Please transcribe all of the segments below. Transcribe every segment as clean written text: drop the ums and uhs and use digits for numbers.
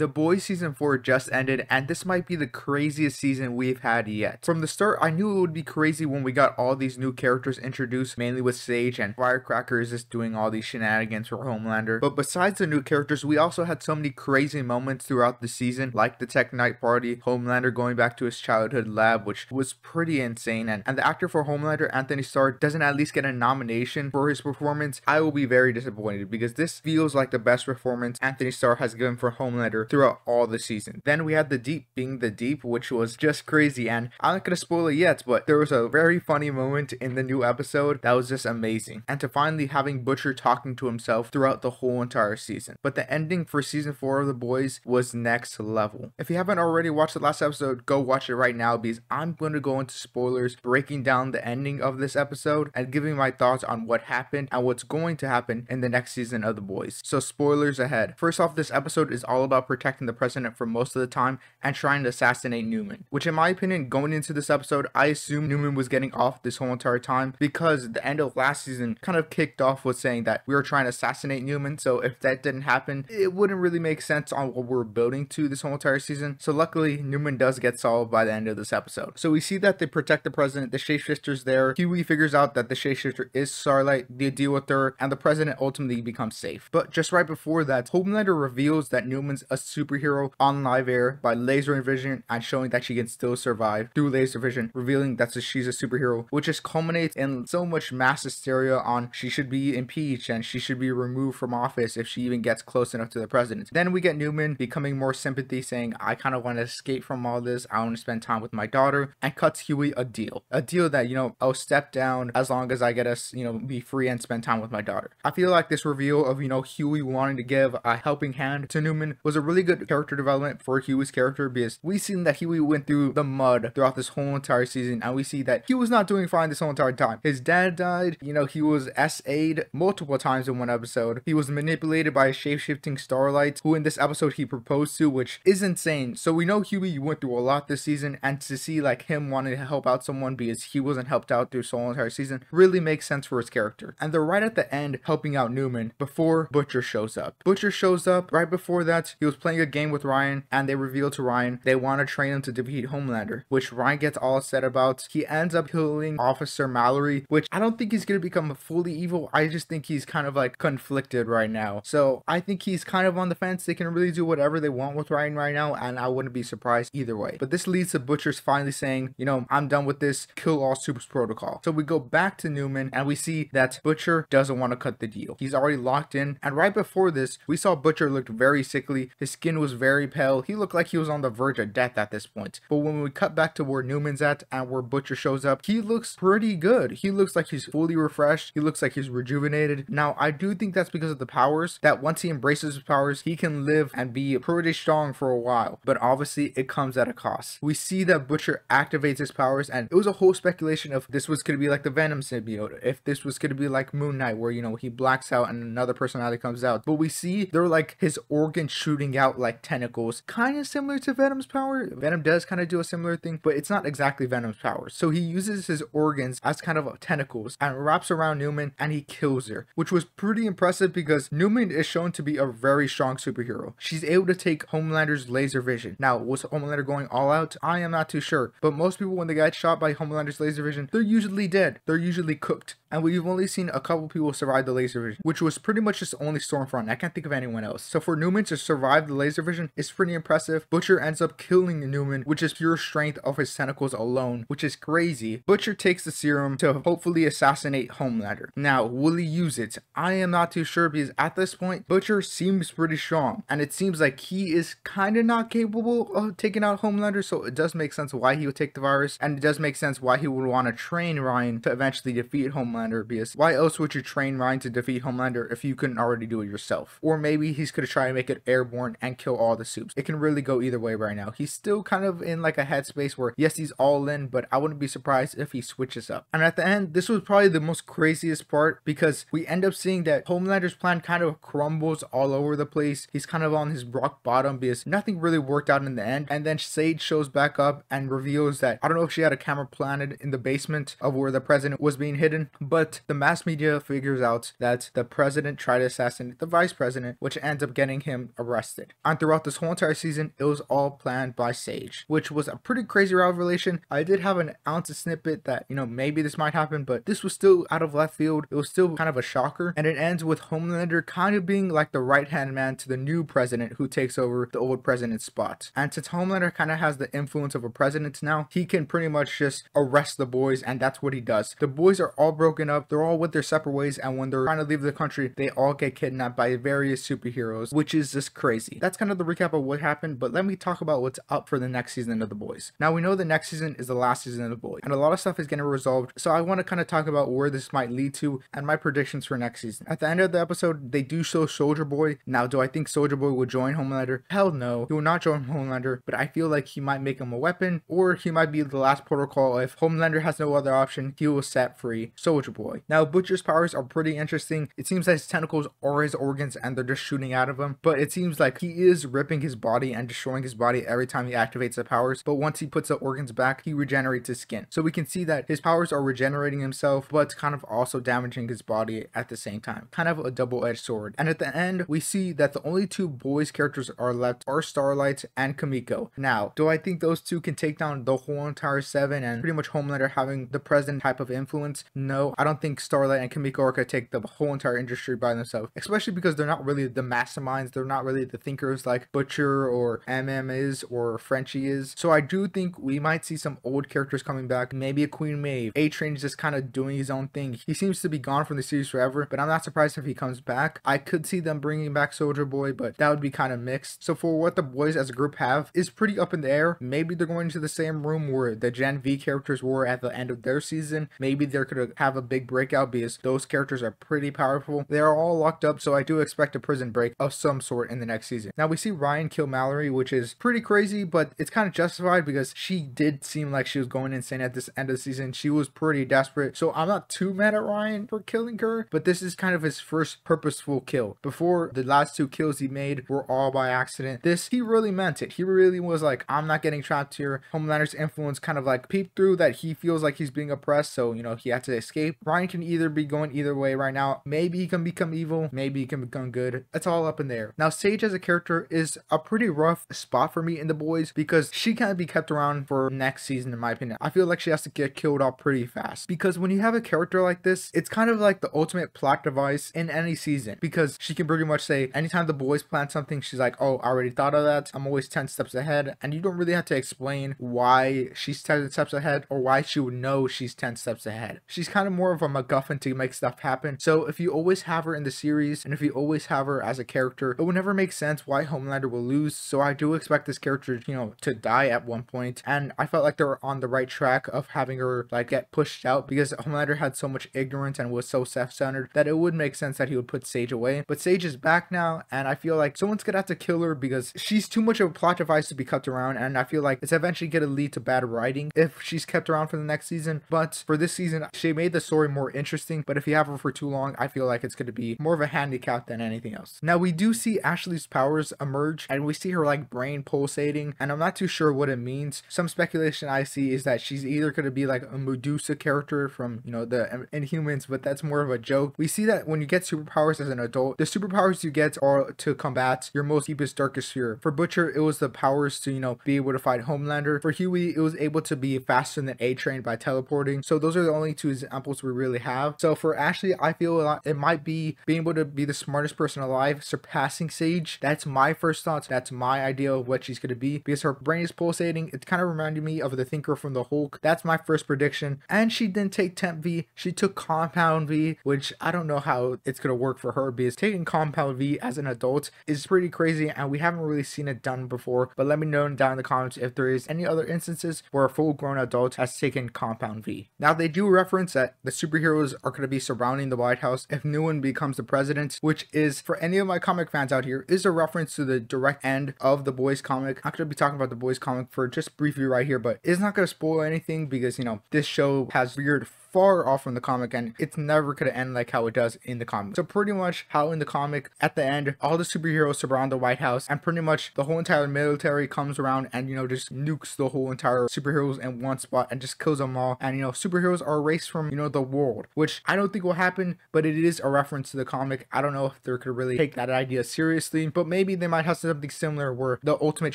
The Boys season 4 just ended, and this might be the craziest season we've had yet. From the start, I knew it would be crazy when we got all these new characters introduced, mainly with Sage and Firecracker is just doing all these shenanigans for Homelander. But besides the new characters, we also had so many crazy moments throughout the season, like the Tech Night Party, Homelander going back to his childhood lab, which was pretty insane, and the actor for Homelander, Anthony Starr, doesn't at least get a nomination for his performance. I will be very disappointed because this feels like the best performance Anthony Starr has given for Homelander throughout all the season. Then we had the Deep being the Deep, which was just crazy, and I'm not gonna spoil it yet, but there was a very funny moment in the new episode that was just amazing. And to finally having Butcher talking to himself throughout the whole entire season. But the ending for season 4 of The Boys was next level. If you haven't already watched the last episode, go watch it right now because I'm going to go into spoilers, breaking down the ending of this episode and giving my thoughts on what happened and what's going to happen in the next season of The Boys. So spoilers ahead. First off, this episode is all about protecting the president for most of the time and trying to assassinate Newman, which in my opinion, going into this episode, I assumed Newman was getting off this whole entire time because the end of last season kind of kicked off with saying that we were trying to assassinate Newman. So if that didn't happen, it wouldn't really make sense on what we're building to this whole entire season. So luckily, Newman does get solved by the end of this episode. So we see that they protect the president, the shapeshifter's there. Huey figures out that the shapeshifter is Starlight, they deal with her, and the president ultimately becomes safe. But just right before that, Homelander reveals that Newman's a superhero on live air by laser vision and showing that she can still survive through laser vision, revealing that she's a superhero, which just culminates in so much mass hysteria on she should be impeached and she should be removed from office if she even gets close enough to the president. Then we get Newman becoming more sympathy, saying, I kind of want to escape from all this, I want to spend time with my daughter, and cuts Huey a deal that, you know, I'll step down as long as I get us, you know, be free and spend time with my daughter. I feel like this reveal of, you know, Huey wanting to give a helping hand to Newman was a really good character development for Huey's character, because we've seen that Huey went through the mud throughout this whole entire season, and we see that he was not doing fine this whole entire time. His dad died, you know, he was SA'd multiple times in one episode. He was manipulated by a shape-shifting Starlight, who in this episode he proposed to, which is insane. So we know Huey went through a lot this season, and to see like him wanting to help out someone because he wasn't helped out through the whole entire season really makes sense for his character. And they're right at the end helping out Newman before Butcher shows up. Butcher shows up right before that. He was playing a game with Ryan, and they reveal to Ryan they want to train him to defeat Homelander, which Ryan gets all upset about. He ends up killing Officer Mallory, which I don't think he's going to become fully evil. I just think he's kind of like conflicted right now. So I think he's kind of on the fence. They can really do whatever they want with Ryan right now, and I wouldn't be surprised either way. But this leads to Butcher's finally saying, you know, I'm done with this, kill all Supers protocol. So we go back to Newman and we see that Butcher doesn't want to cut the deal. He's already locked in, and right before this, we saw Butcher looked very sickly. His skin was very pale. He looked like he was on the verge of death at this point. But when we cut back to where Newman's at and where Butcher shows up, he looks pretty good. He looks like he's fully refreshed. He looks like he's rejuvenated. Now, I do think that's because of the powers, that once he embraces his powers, he can live and be pretty strong for a while. But obviously, it comes at a cost. We see that Butcher activates his powers, and it was a whole speculation of this was going to be like the Venom symbiote, if this was going to be like Moon Knight, where, you know, he blacks out and another personality comes out. But we see they're like his organs shooting out like tentacles, kind of similar to Venom's power. Venom does kind of do a similar thing, but it's not exactly Venom's powers. So he uses his organs as kind of tentacles and wraps around Newman, and he kills her, which was pretty impressive because Newman is shown to be a very strong superhero. She's able to take Homelander's laser vision. Now, was Homelander going all out? I am not too sure, but most people, when they get shot by Homelander's laser vision, they're usually dead. They're usually cooked. And we've only seen a couple people survive the laser vision, which was pretty much just only Stormfront. I can't think of anyone else. So for Newman to survive the laser vision is pretty impressive. Butcher ends up killing Newman, which is pure strength of his tentacles alone, which is crazy. Butcher takes the serum to hopefully assassinate Homelander. Now, will he use it? I am not too sure, because at this point, Butcher seems pretty strong, and it seems like he is kind of not capable of taking out Homelander, so it does make sense why he would take the virus, and it does make sense why he would want to train Ryan to eventually defeat Homelander, because why else would you train Ryan to defeat Homelander if you couldn't already do it yourself? Or maybe he's gonna try to make it airborne and kill all the Supes. It can really go either way right now. He's still kind of in like a headspace where, yes, he's all in, but I wouldn't be surprised if he switches up. And at the end, this was probably the most craziest part, because we end up seeing that Homelander's plan kind of crumbles all over the place. He's kind of on his rock bottom because nothing really worked out in the end. And then Sage shows back up and reveals that, I don't know if she had a camera planted in the basement of where the president was being hidden, but the mass media figures out that the president tried to assassinate the vice president, which ends up getting him arrested. did. And throughout this whole entire season, it was all planned by Sage, which was a pretty crazy revelation. I did have an ounce of snippet that, maybe this might happen, but this was still out of left field. It was still kind of a shocker. And it ends with Homelander kind of being like the right-hand man to the new president who takes over the old president's spot. And since Homelander kind of has the influence of a president now, he can pretty much just arrest the boys, and that's what he does. The boys are all broken up. They're all with their separate ways, and when they're trying to leave the country, they all get kidnapped by various superheroes, which is just crazy. That's kind of the recap of what happened, but let me talk about what's up for the next season of The Boys. Now, we know the next season is the last season of The Boys, and a lot of stuff is getting resolved, so I want to kind of talk about where this might lead to and my predictions for next season. At the end of the episode, they do show Soldier Boy. Now, do I think Soldier Boy will join Homelander? Hell no, he will not join Homelander, but I feel like he might make him a weapon, or he might be the last protocol. If Homelander has no other option, he will set free Soldier Boy. Now, Butcher's powers are pretty interesting. It seems like his tentacles are his organs and they're just shooting out of him, but it seems like he is ripping his body and destroying his body every time he activates the powers, but once he puts the organs back, he regenerates his skin. So we can see that his powers are regenerating himself, but kind of also damaging his body at the same time. Kind of a double-edged sword. And at the end, we see that the only two boys characters are left are Starlight and Kamiko. Now, do I think those two can take down the whole entire 7 and pretty much Homelander having the president type of influence? No, I don't think Starlight and Kamiko are going to take the whole entire industry by themselves, especially because they're not really the masterminds. They're not really the thinkers like Butcher or MM is or Frenchie is. So I do think we might see some old characters coming back. Maybe a Queen Maeve. A-Train is just kind of doing his own thing. He seems to be gone from the series forever, but I'm not surprised if he comes back. I could see them bringing back Soldier Boy, but that would be kind of mixed. So for what the boys as a group have is pretty up in the air. Maybe they're going to the same room where the Gen V characters were at the end of their season. Maybe they're going to have a big breakout because those characters are pretty powerful. They are all locked up, so I do expect a prison break of some sort in the next season. Now we see Ryan kill Mallory, which is pretty crazy, but it's kind of justified because she did seem like she was going insane at this end of the season. She was pretty desperate, so I'm not too mad at Ryan for killing her, but this is kind of his first purposeful kill. Before, the last 2 kills he made were all by accident. This, he really meant it. He really was like, I'm not getting trapped here. Homelander's influence kind of like peeped through that he feels like he's being oppressed, so he had to escape. Ryan can either be going either way right now. Maybe he can become evil, maybe he can become good. It's all up in there. Now Sage as a character is a pretty rough spot for me in The Boys because she can't be kept around for next season in my opinion. I feel like she has to get killed off pretty fast because when you have a character like this, it's kind of like the ultimate plot device in any season because she can pretty much say anytime the boys plan something, she's like, oh, I already thought of that. I'm always 10 steps ahead, and you don't really have to explain why she's 10 steps ahead or why she would know she's 10 steps ahead. She's kind of more of a MacGuffin to make stuff happen. So if you always have her in the series and if you always have her as a character, it would never make sense why Homelander will lose. So I do expect this character, to die at one point, and I felt like they were on the right track of having her like get pushed out because Homelander had so much ignorance and was so self-centered that it would make sense that he would put Sage away. But Sage is back now, and I feel like someone's gonna have to kill her because she's too much of a plot device to be kept around, and I feel like it's eventually gonna lead to bad writing if she's kept around for the next season. But for this season, she made the story more interesting, but if you have her for too long, I feel like it's gonna be more of a handicap than anything else. Now we do see Ashley's powers emerge, and we see her like brain pulsating, and I'm not too sure what it means. Some speculation I see is that she's either gonna be like a Medusa character from the Inhumans, but that's more of a joke. We see that when you get superpowers as an adult, the superpowers you get are to combat your most deepest, darkest fear. For Butcher, it was the powers to be able to fight Homelander. For Huey, it was able to be faster than A-Train by teleporting. So those are the only 2 examples we really have. So for Ashley, I feel it might be being able to be the smartest person alive, surpassing Sage. That's my first thoughts. That's my idea of what she's going to be because her brain is pulsating. It's kind of reminding me of the Thinker from the Hulk. That's my first prediction. And she didn't take Temp V. She took Compound V, which I don't know how it's going to work for her because taking Compound V as an adult is pretty crazy and we haven't really seen it done before. But let me know down in the comments if there is any other instances where a full-grown adult has taken Compound V. Now they do reference that the superheroes are going to be surrounding the White House if Nguyen becomes the president, which is, for any of my comic fans out here, is a reference to the direct end of the Boys comic. I'm going to be talking about the Boys comic for just briefly right here, but it's not going to spoil anything because this show has weird far off from the comic, and it's never gonna end like how it does in the comic. So pretty much how in the comic, at the end, all the superheroes surround the White House, and pretty much the whole entire military comes around and, you know, just nukes the whole entire superheroes in one spot and just kills them all. And, you know, superheroes are erased from, you know, the world, which I don't think will happen, but it is a reference to the comic. I don't know if they could really take that idea seriously, but maybe they might have something similar where the ultimate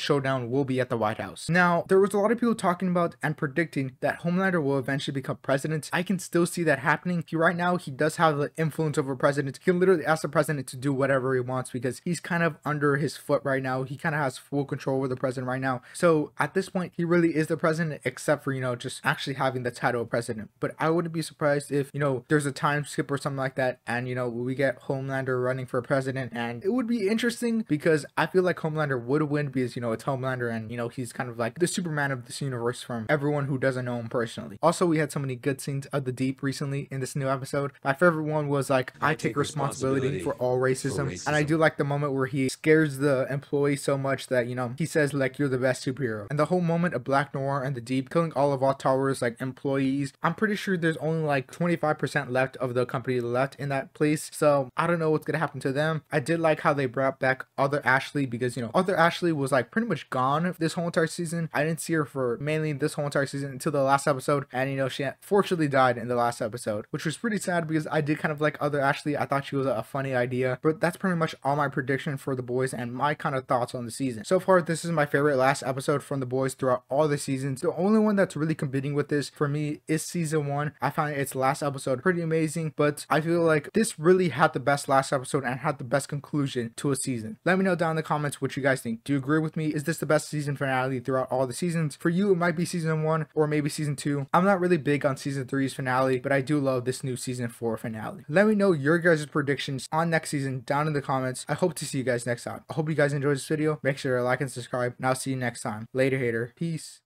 showdown will be at the White House. Now, there was a lot of people talking about and predicting that Homelander will eventually become president. I can still see that happening. Right now, he does have the influence over president. He can literally ask the president to do whatever he wants because he's kind of under his foot right now. He kind of has full control over the president right now. So at this point, he really is the president, except for, you know, just actually having the title of president. But I wouldn't be surprised if, you know, there's a time skip or something like that, and, you know, we get Homelander running for president, and it would be interesting because I feel like Homelander would win because, you know, it's Homelander, and, you know, he's kind of like the Superman of this universe from everyone who doesn't know him personally. Also, we had so many good scenes of the Deep recently in this new episode. My favorite one was like, I take responsibility for all racism. And I do like the moment where he scares the employee so much that, you know, he says like, you're the best superhero. And the whole moment of Black Noir and the Deep killing all of Ottawa's like employees, I'm pretty sure there's only like 25% left of the company left in that place. So I don't know what's gonna happen to them. I did like how they brought back Other Ashley because, you know, Other Ashley was like pretty much gone this whole entire season. I didn't see her for mainly this whole entire season until the last episode, and, you know, she fortunately died in the last episode, which was pretty sad because I did kind of like Other Ashley. I thought she was a funny idea. But that's pretty much all my prediction for The Boys and my kind of thoughts on the season. So far, this is my favorite last episode from The Boys throughout all the seasons. The only one that's really competing with this for me is season 1. I found its last episode pretty amazing, but I feel like this really had the best last episode and had the best conclusion to a season. Let me know down in the comments what you guys think. Do you agree with me? Is this the best season finale throughout all the seasons? For you, it might be season 1 or maybe season 2. I'm not really big on season 3's finale, but I do love this new season 4 finale. Let me know your guys' predictions on next season down in the comments. I hope to see you guys next time. I hope you guys enjoyed this video. Make sure to like and subscribe, and I'll see you next time. Later, hater. Peace.